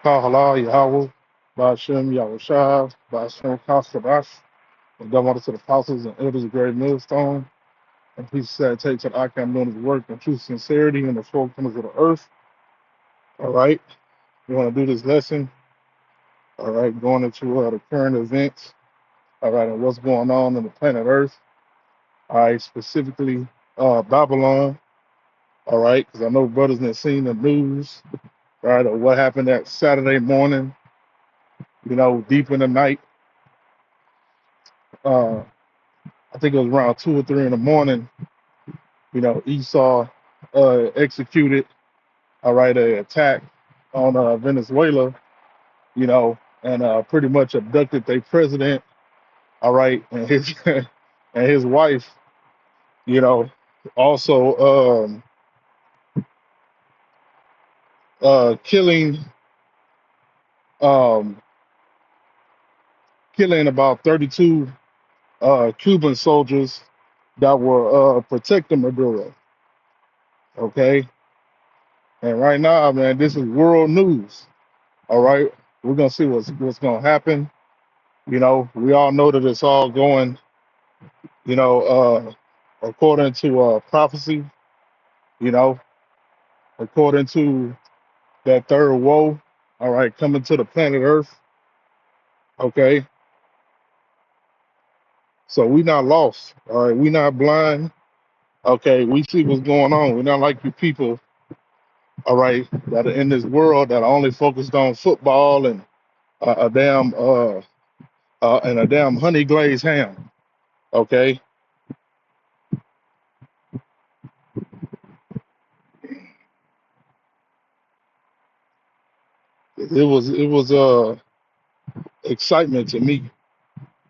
Kahala Yahweh, Bashem Yahushua, Bashem Kasabash, and done to the apostles and elders of great millstone, and peace that take to the Akam doing his work in true sincerity in the four corners of the earth. All right, we want to do this lesson. All right, going into the current events. All right, and what's going on the planet Earth. All right, specifically Babylon. All right, because I know brothers that seen the news. All right, or what happened that Saturday morning. Deep in the night. Uh, I think it was around 2 or 3 in the morning. Esau executed, all right, a attack on Venezuela, and pretty much abducted their president, all right, and his and his wife, you know, also killing um, killing about 32 Cuban soldiers that were protecting Maduro. Okay, and right now, man, this is world news. All right, we're gonna see what's gonna happen. We all know that it's all going, you know, according to prophecy, you know, according to that third woe, all right, coming to the planet Earth. Okay, so we not lost. All right, we not blind. Okay, we see what's going on. We're not like you people, all right, that are in this world that are only focused on football and a damn and a damn honey glazed ham. Okay, it was excitement to me.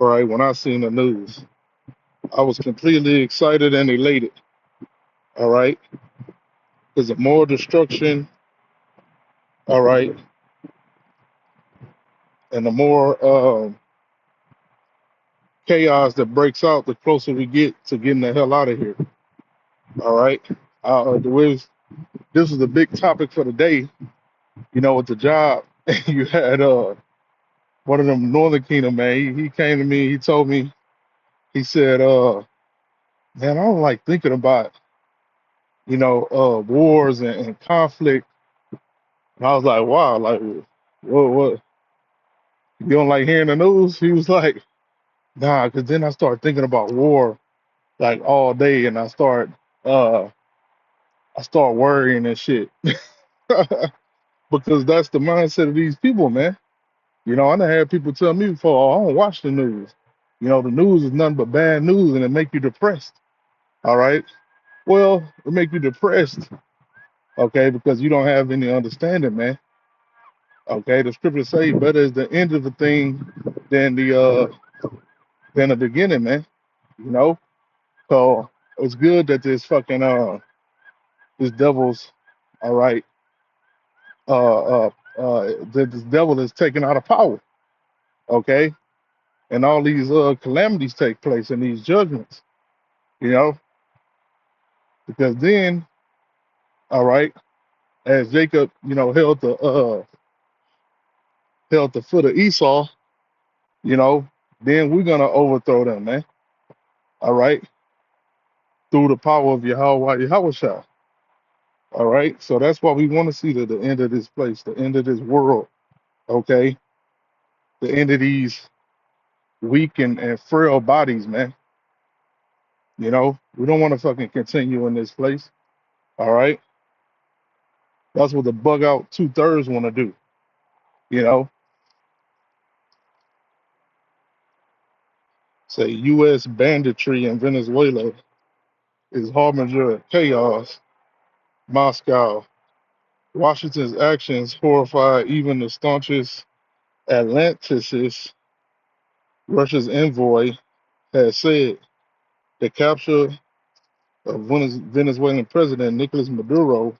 All right, when I seen the news, I was completely excited and elated. All right, because the more destruction, all right, and the more chaos that breaks out, the closer we get to getting the hell out of here. All right, this was a big topic for the day. With the job, you had one of them Northern Kingdom man. He came to me. He told me. He said, "Man, I don't like thinking about wars and conflict." And I was like, "Wow, like what? You don't like hearing the news?" He was like, "Nah," because then I started thinking about war like all day, and uh I start worrying and shit because that's the mindset of these people, man. I done had people tell me before, "Oh, I don't watch the news. The news is nothing but bad news, and it make you depressed." All right, well, it make you depressed, okay, because you don't have any understanding, man. Okay, the scriptures say better is the end of the thing than the beginning, man. You know, so it's good that this devil's all right. That this devil is taken out of power. Okay, and all these calamities take place and these judgments. You know, because then, all right, as Jacob, held the foot of Esau. You know, then we're gonna overthrow them, man. All right, through the power of Yahweh. All right, so that's why we want to see the end of this place, the end of this world. Okay, the end of these weak and frail bodies, man. We don't want to fucking continue in this place. All right, that's what the bug out 2/3 want to do. You know, say U.S. banditry in Venezuela is harbinger of chaos. Moscow, Washington's actions horrify even the staunchest Atlanticist. Russia's envoy has said the capture of Venezuelan President Nicolas Maduro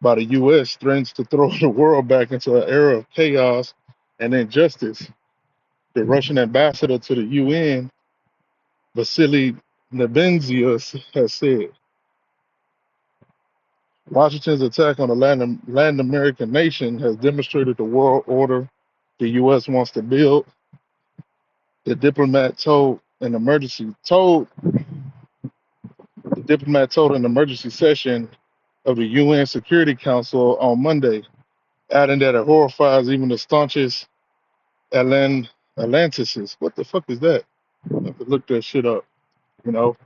by the U.S. threatens to throw the world back into an era of chaos and injustice. The Russian ambassador to the UN, Vasily Nebenzius, has said. Washington's attack on the Latin American nation has demonstrated the world order the U.S. wants to build. The diplomat told an emergency session of the UN Security Council on Monday, adding that it horrifies even the staunchest Atlanticists. What the fuck is that? I have to look that shit up, you know.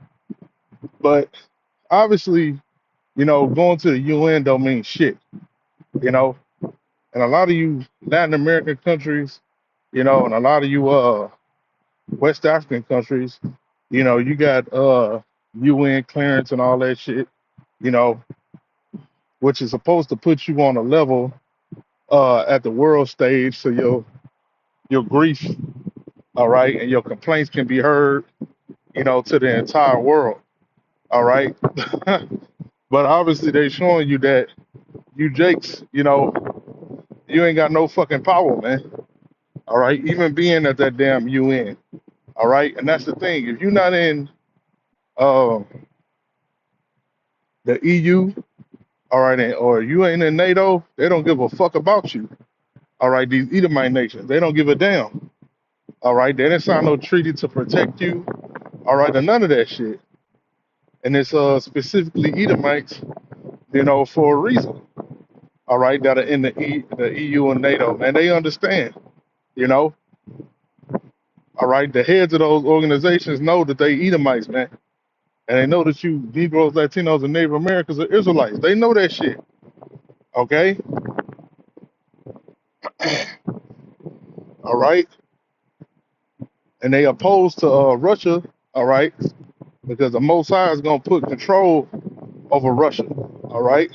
But obviously, going to the UN don't mean shit, you know. And a lot of you Latin American countries, and a lot of you West African countries, you got UN clearance and all that shit, you know, which is supposed to put you on a level at the world stage so your grief, all right, and your complaints can be heard, to the entire world. All right. But obviously they showing you that you Jakes, you ain't got no fucking power, man. All right. Even being at that damn UN. All right. And that's the thing. If you're not in uh, the EU, all right, or you ain't in NATO, they don't give a fuck about you. All right. These Edomite nations, they don't give a damn. All right. They didn't sign no treaty to protect you. All right. And none of that shit. And it's specifically Edomites, for a reason. All right. That are in the EU and NATO. Man, they understand, you know. All right. The heads of those organizations know that they Edomites, man. And they know that you Negroes, Latinos, and Native Americans are Israelites. They know that shit. Okay? All right? And they opposed to Russia, all right? Because the Most High is going to put control over Russia, all right?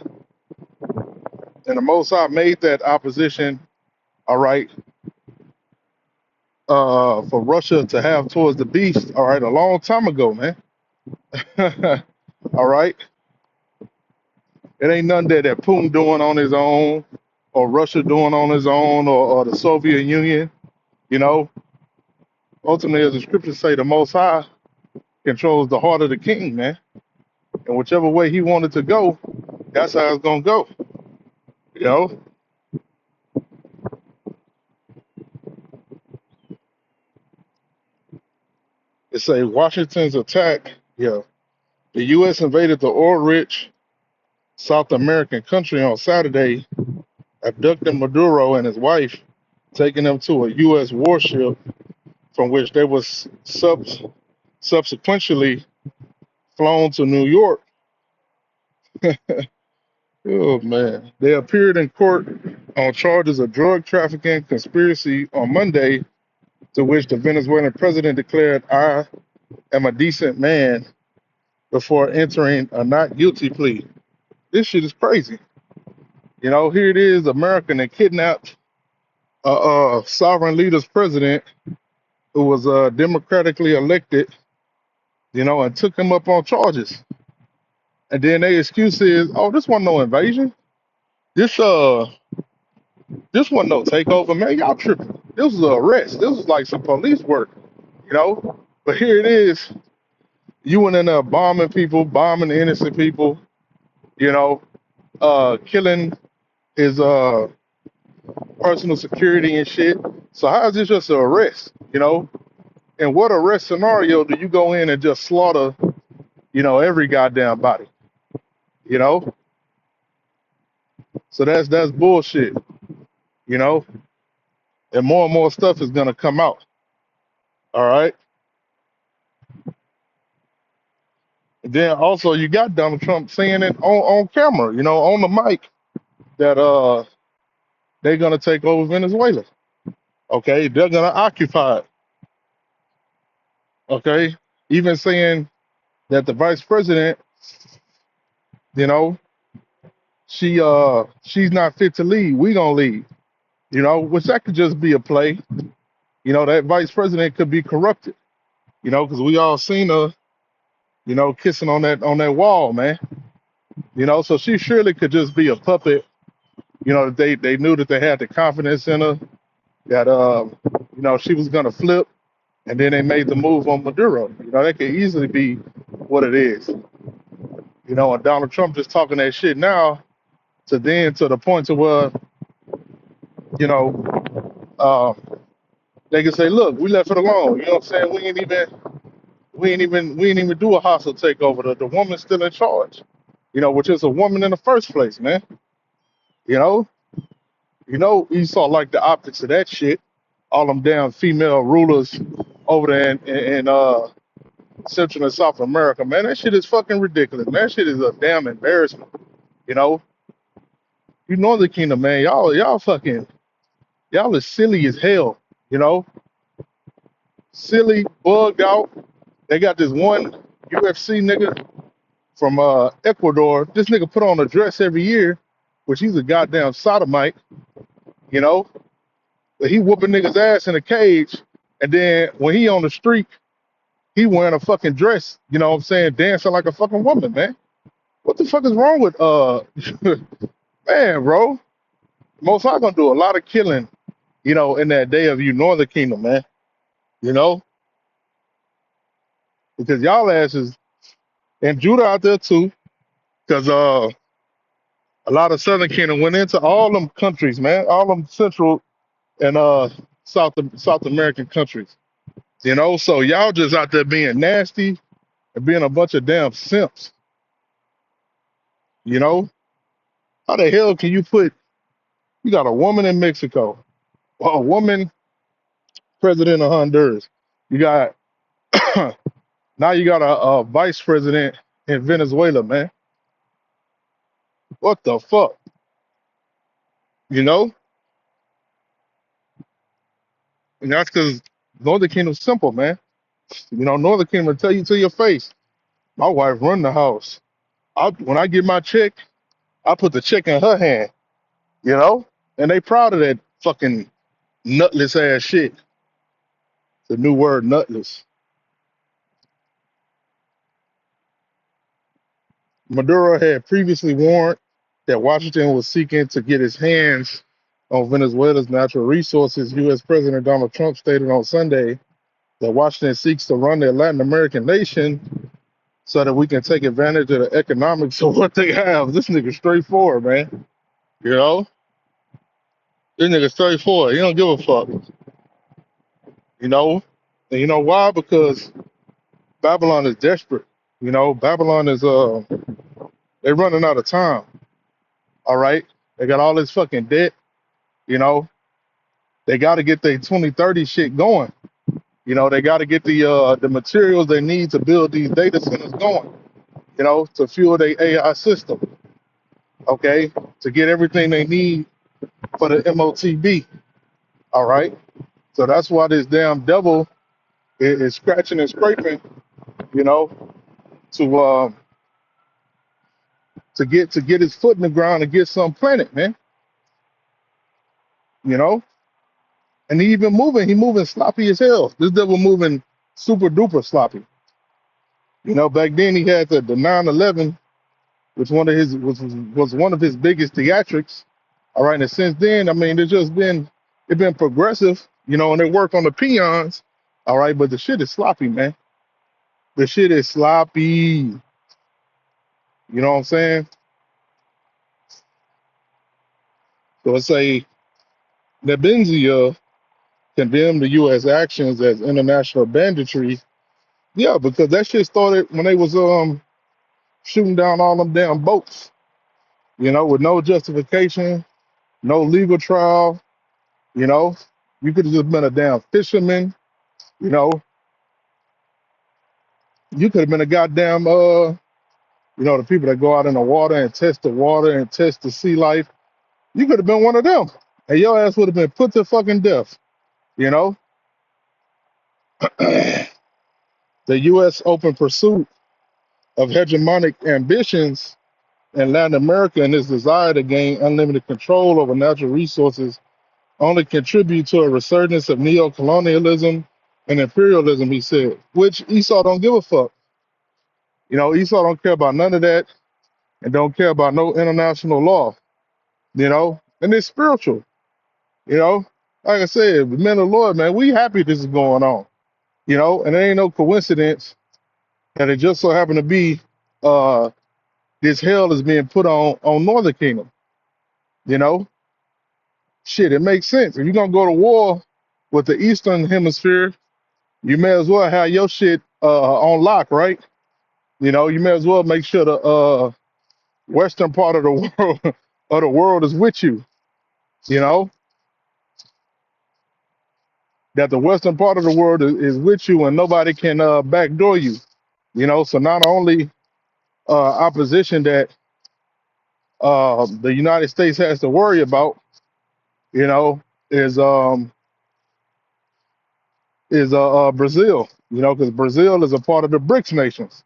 And the Most High made that opposition, all right, for Russia to have towards the beast, all right, a long time ago, man. All right? It ain't nothing that Putin doing on his own or Russia doing on his own or the Soviet Union, you know. Ultimately, as the scriptures say, the Most High controls the heart of the king, man. And whichever way he wanted to go, that's how it's going to go, you know. It say Washington's attack, yeah. The U.S. invaded the oil-rich South American country on Saturday, abducting Maduro and his wife, taking them to a U.S. warship from which they was subsequently flown to New York. Oh man. They appeared in court on charges of drug trafficking conspiracy on Monday, to which the Venezuelan president declared, "I am a decent man," before entering a not guilty plea. This shit is crazy. Here it is, America that kidnapped a sovereign leader's president who was democratically elected, and took him up on charges. And then their excuse is, "Oh, this wasn't no invasion. This this wasn't no takeover, man. Y'all tripping. This was an arrest. This was like some police work, you know." But here it is. You went in there bombing people, bombing innocent people, killing his personal security and shit. So how is this just an arrest? And what arrest scenario do you go in and just slaughter, every goddamn body? You know? So that's bullshit, you know? And more stuff is gonna come out. All right. And then also you got Donald Trump saying it on camera, on the mic, that they're gonna take over Venezuela. Okay, they're gonna occupy it. Okay. Even saying that the vice president, you know, she's not fit to lead. We gonna lead, which that could just be a play. That vice president could be corrupted, because we all seen her, kissing on that wall, man. So she surely could just be a puppet. They knew that they had the confidence in her, that she was gonna flip, and then they made the move on Maduro. That could easily be what it is. You know, and Donald Trump just talking that shit now to the point to where, you know, uh, they can say, look, we left it alone. You know what I'm saying? We ain't even do a hostile takeover. The woman's still in charge. You know, which is a woman in the first place, man. You know, you saw like the optics of that shit. All them damn female rulers over there in Central and South America, man. That shit is fucking ridiculous. Man, that shit is a damn embarrassment. You know, you Northern Kingdom, man. Y'all fucking y'all is silly as hell. You know, silly, bugged out. They got this one UFC nigga from Ecuador. This nigga put on a dress every year, which he's a goddamn sodomite. You know, but he whooping niggas ass in a cage, and then when he on the street, he wearing a fucking dress. You know what I'm saying? Dancing like a fucking woman, man. What the fuck is wrong with man, bro? Most High gonna do a lot of killing, you know, in that day of you Northern Kingdom, man. You know, because y'all asses and Judah out there too, because a lot of Southern Kingdom went into all them countries, man, all them Central and South American countries. You know, so y'all just out there being nasty and being a bunch of damn simps. You know, how the hell can you got a woman in Mexico, or a woman president of Honduras, you got now you got a vice president in Venezuela, man. What the fuck? You know, and that's because Northern Kingdom's simple, man. You know, Northern Kingdom will tell you to your face. My wife run the house. When I get my check, I put the check in her hand. You know, and they proud of that fucking nutless ass shit. The new word, nutless. Maduro had previously warned that Washington was seeking to get his hands on Venezuela's natural resources. U.S. President Donald Trump stated on Sunday that Washington seeks to run the Latin American nation so that we can take advantage of the economics of what they have. This nigga straightforward, man. You know? This nigga straightforward. He don't give a fuck. You know? And you know why? Because Babylon is desperate. You know, Babylon is they're running out of time. All right. They got all this fucking debt, you know. They gotta get their 2030 shit going. You know, they gotta get the materials they need to build these data centers going, you know, to fuel their AI system. Okay, to get everything they need for the MOTB. All right. So that's why this damn devil is scratching and scraping, you know, to to get his foot in the ground and get some planet, man. You know, and he moving sloppy as hell. This devil moving super duper sloppy. You know, back then he had the 9/11, which was one of his biggest theatrics. All right, and since then, I mean, it's been progressive, you know, and they work on the peons. All right, but the shit is sloppy, man. The shit is sloppy. You know what I'm saying? So let's say Nebenzia condemned the U.S. actions as international banditry. Yeah, because that shit started when they was shooting down all them damn boats. You know, with no justification, no legal trial. You know, you could have just been a damn fisherman. You know, you could have been a goddamn you know, the people that go out in the water and test the sea life. You could have been one of them, and your ass would have been put to fucking death. You know, the U.S. open pursuit of hegemonic ambitions in Latin America and its desire to gain unlimited control over natural resources only contribute to a resurgence of neo-colonialism and imperialism, he said, which Esau don't give a fuck. You know, Esau don't care about none of that and don't care about no international law, you know, and it's spiritual, you know. Like I said, the men of the Lord, man, we happy this is going on, you know, and it ain't no coincidence that it just so happened to be uh, this hell is being put on Northern Kingdom. You know, shit, it makes sense. If you're gonna go to war with the Eastern Hemisphere, you may as well have your shit on lock, right? You know, you may as well make sure the western part of the world of the world is with you. You know, that the western part of the world is with you, and nobody can backdoor you. You know, so not only opposition that the United States has to worry about, you know, is Brazil. You know, because Brazil is a part of the BRICS nations.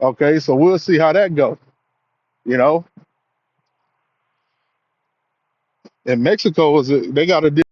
Okay, so we'll see how that goes. You know, and Mexico they got to deal